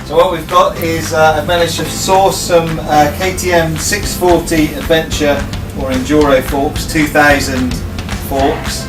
So what we've got is I've managed to source some KTM 640 Adventure or Enduro forks, 2000 forks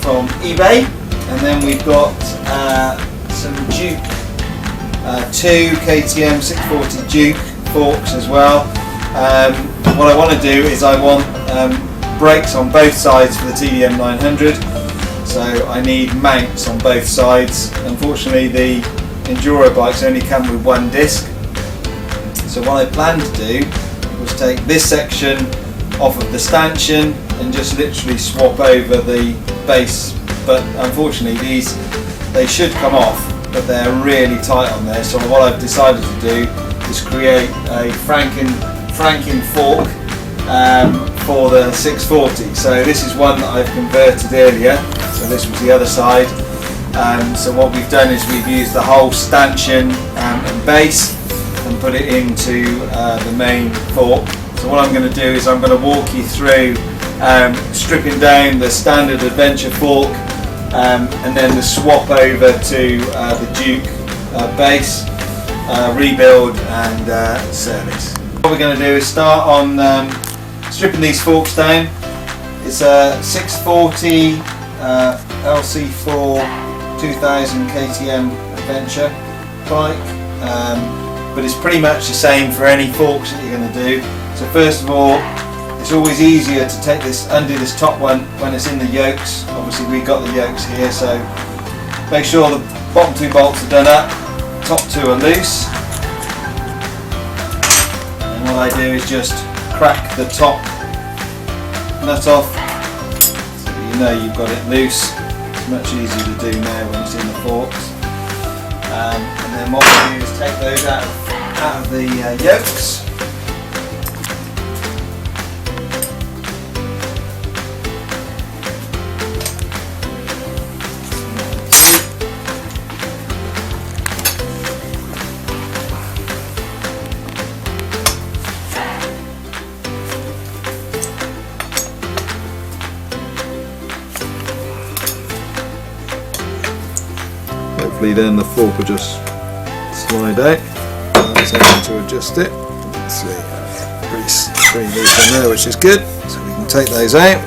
from eBay, and then we've got some Duke, 2 KTM 640 Duke forks as well. What I want to do is I want brakes on both sides for the TDM 900, so I need mounts on both sides. Unfortunately the Enduro bikes only come with one disc, so what I planned to do was take this section off of the stanchion and just literally swap over the base, but unfortunately they should come off, but they're really tight on there. So what I've decided to do is create a Franken fork for the 640. So this is one that I've converted earlier, so this was the other side. So what we've done is we've used the whole stanchion and base and put it into the main fork. So what I'm going to do is I'm going to walk you through stripping down the standard Adventure fork and then the swap over to the Duke base, rebuild and service. What we're going to do is start on stripping these forks down. It's a 640 LC4 2000 KTM Adventure bike, but it's pretty much the same for any forks that you're going to do. So first of all, it's always easier to take this, undo this top one when it's in the yokes. Obviously we've got the yokes here, so make sure the bottom 2 bolts are done up, top 2 are loose, and what I do is just crack the top nut off so you know you've got it loose. It's much easier to do now when it's in the forks. And then what we do is take those out of the yokes. Hopefully then the fork will just slide out. That's how to adjust it. Let's see, pretty loose in there, which is good. So we can take those out.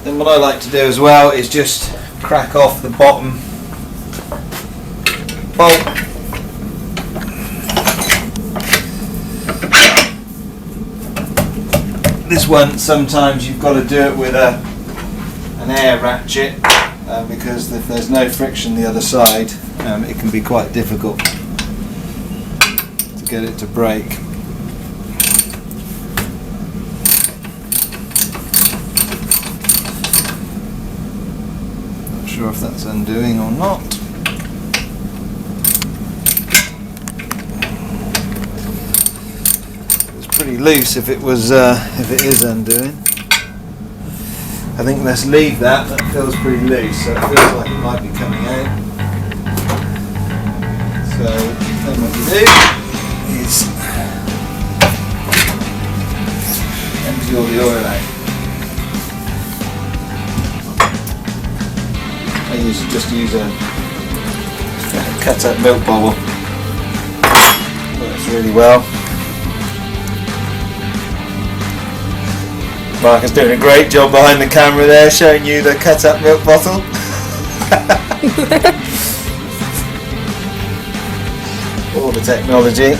Then what I like to do as well is just crack off the bottom bolt. This one, sometimes you've got to do it with an air ratchet because if there's no friction the other side, it can be quite difficult to get it to break. Not sure if that's undoing or not. Pretty loose if it is undoing. I think let's leave that. That feels pretty loose, so it feels like it might be coming out. So then what you do is empty all the oil out. I just use a cut up milk bottle. Works really well. Mark is doing a great job behind the camera there, showing you the cut up milk bottle. All the technology.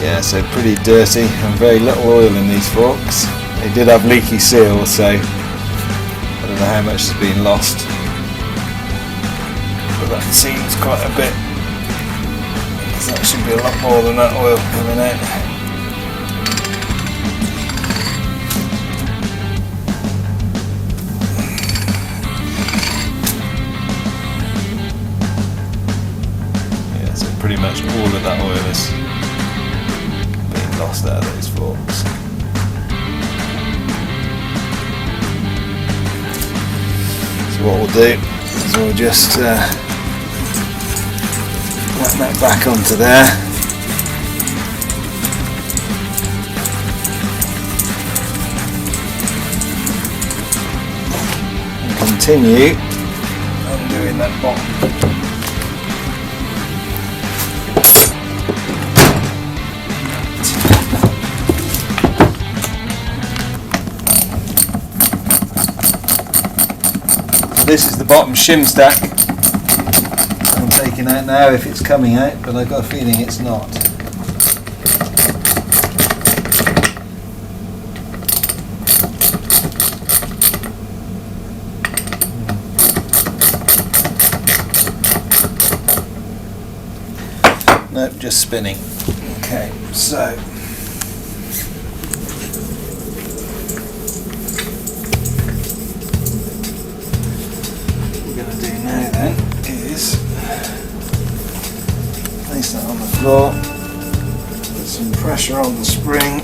Yeah, so pretty dirty and very little oil in these forks. They did have leaky seals, so I don't know how much has been lost. But that seems quite a bit. That should be a lot more than that oil coming out. Yeah, so pretty much all of that oil is being lost out of those forks. So what we'll do is we'll just whack that back onto there. continue undoing that bottom. This is the bottom shim stack. I'm taking out now if it's coming out, but I've got a feeling it's not. Nope, just spinning. Okay, so is place that on the floor, put some pressure on the spring,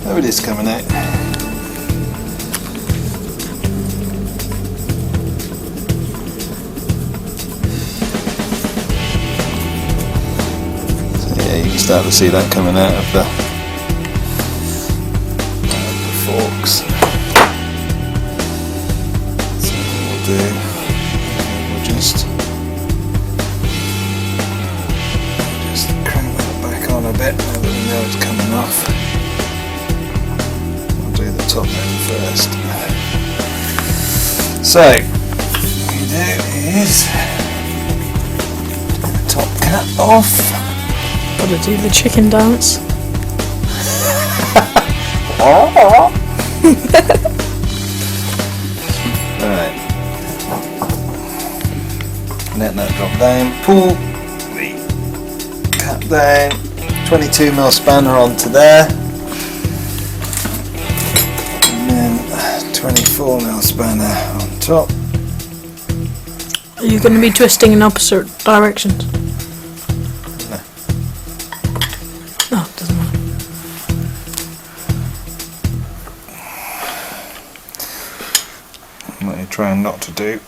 there it is coming out. Start to see that coming out of the forks. So what we'll do, we'll just crank that back on a bit now that we know it's coming off. We'll do the top end first. So what we do is take the top cap off. Gotta do the chicken dance. Right. Let that drop down. Pull the cap down. 22mm spanner onto there. And then 24mm spanner on top. Are you going to be twisting in opposite directions? No, it doesn't matter. What you're trying not to do.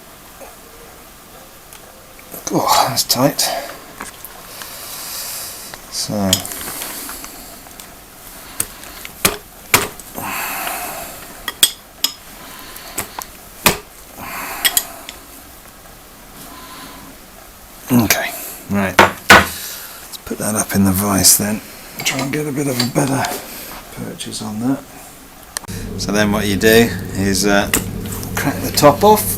Oh, that's tight. So okay, right. Let's put that up in the vise then. Try and get a bit of a better purchase on that. So then what you do is crack the top off.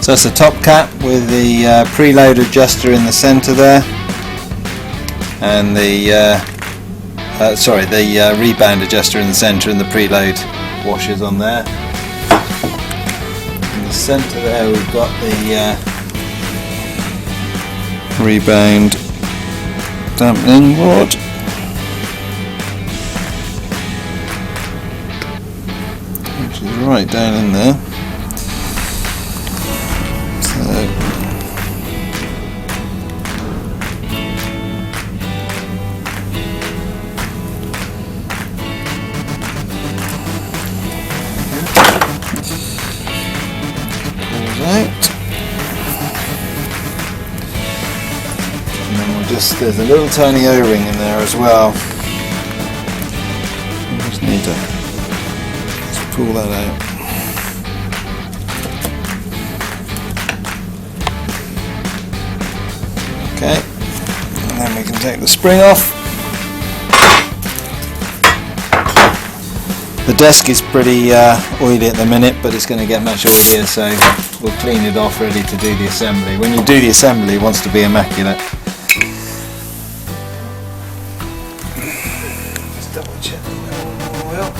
So that's the top cap with the preload adjuster in the centre there, and the rebound adjuster in the centre, and the preload washers on there. In the centre there we've got the rebound dampening rod. Which is right down in there. There's a little tiny O-ring in there as well. We just need to just pull that out. Okay, and then we can take the spring off. The desk is pretty oily at the minute, but it's going to get much oilier, so we'll clean it off ready to do the assembly. When you do the assembly, it wants to be immaculate. Double check the oil.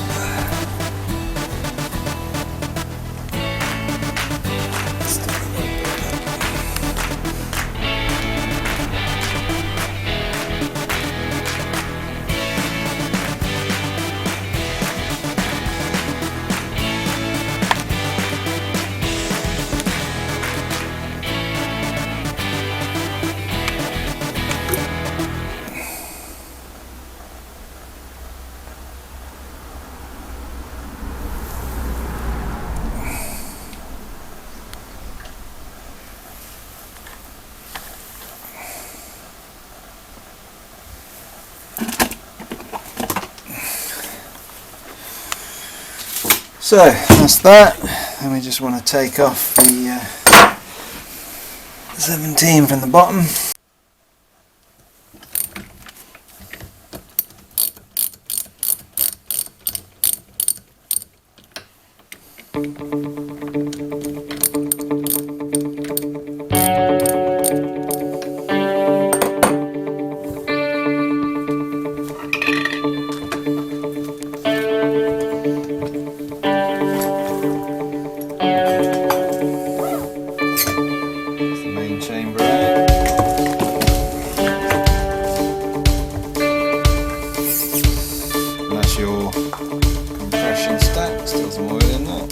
So that's that. Then we just want to take off the 17 from the bottom. Your compression stack, still some oil in there.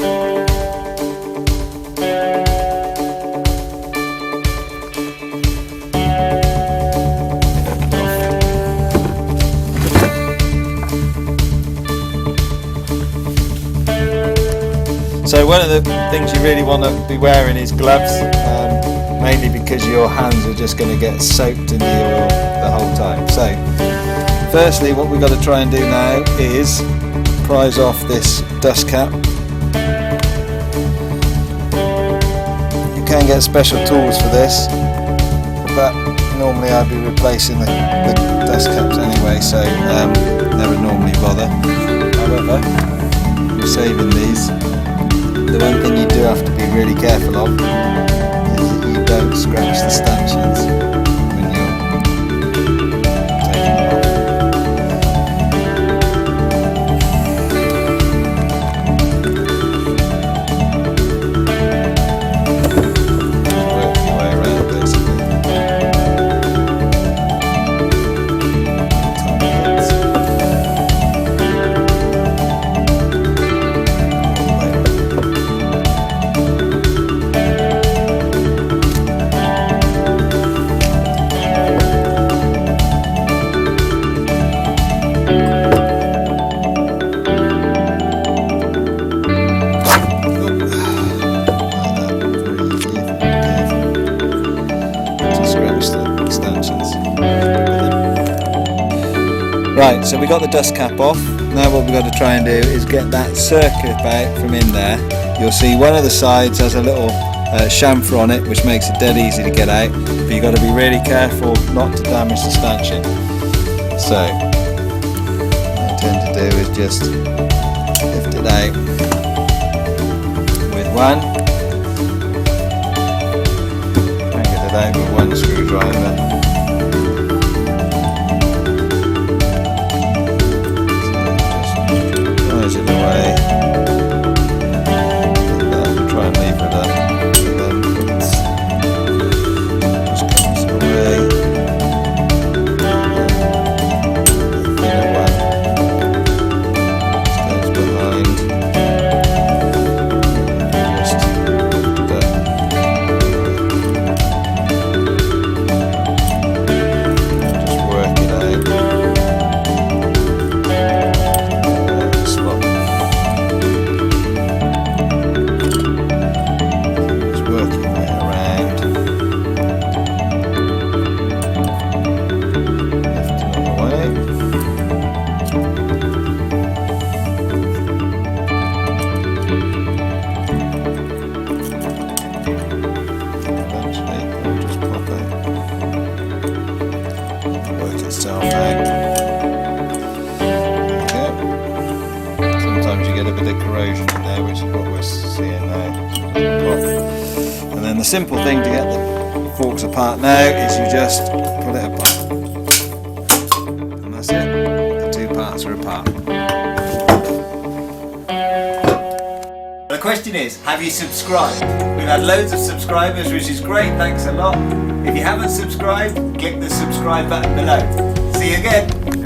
So one of the things you really want to be wearing is gloves, mainly because your hands are just going to get soaked in the oil the whole time. So firstly, what we've got to try and do now is prise off this dust cap. You can get special tools for this, but normally I'd be replacing the dust caps anyway, so never normally bother. However, we're saving these. The one thing you do have to be really careful of is that you don't scratch the stanchions when you're taking them off. Right, so we got the dust cap off. Now what we've got to try and do is get that circuit out from in there. You'll see one of the sides has a little chamfer on it, which makes it dead easy to get out, but you've got to be really careful not to damage the stanchion. So what I tend to do is just lift it out with one, and get it out with one screwdriver. It away, try and lever it up, and then it just comes away. The other one just goes behind, just lift it up. Just work it out. Sometimes you get a bit of corrosion in there, which is what we're seeing now. And then the simple thing to get the forks apart now is you just pull it apart. And that's it. The two parts are apart. The question is, have you subscribed? We've had loads of subscribers, which is great, thanks a lot. If you haven't subscribed, click the subscribe button below. See you again.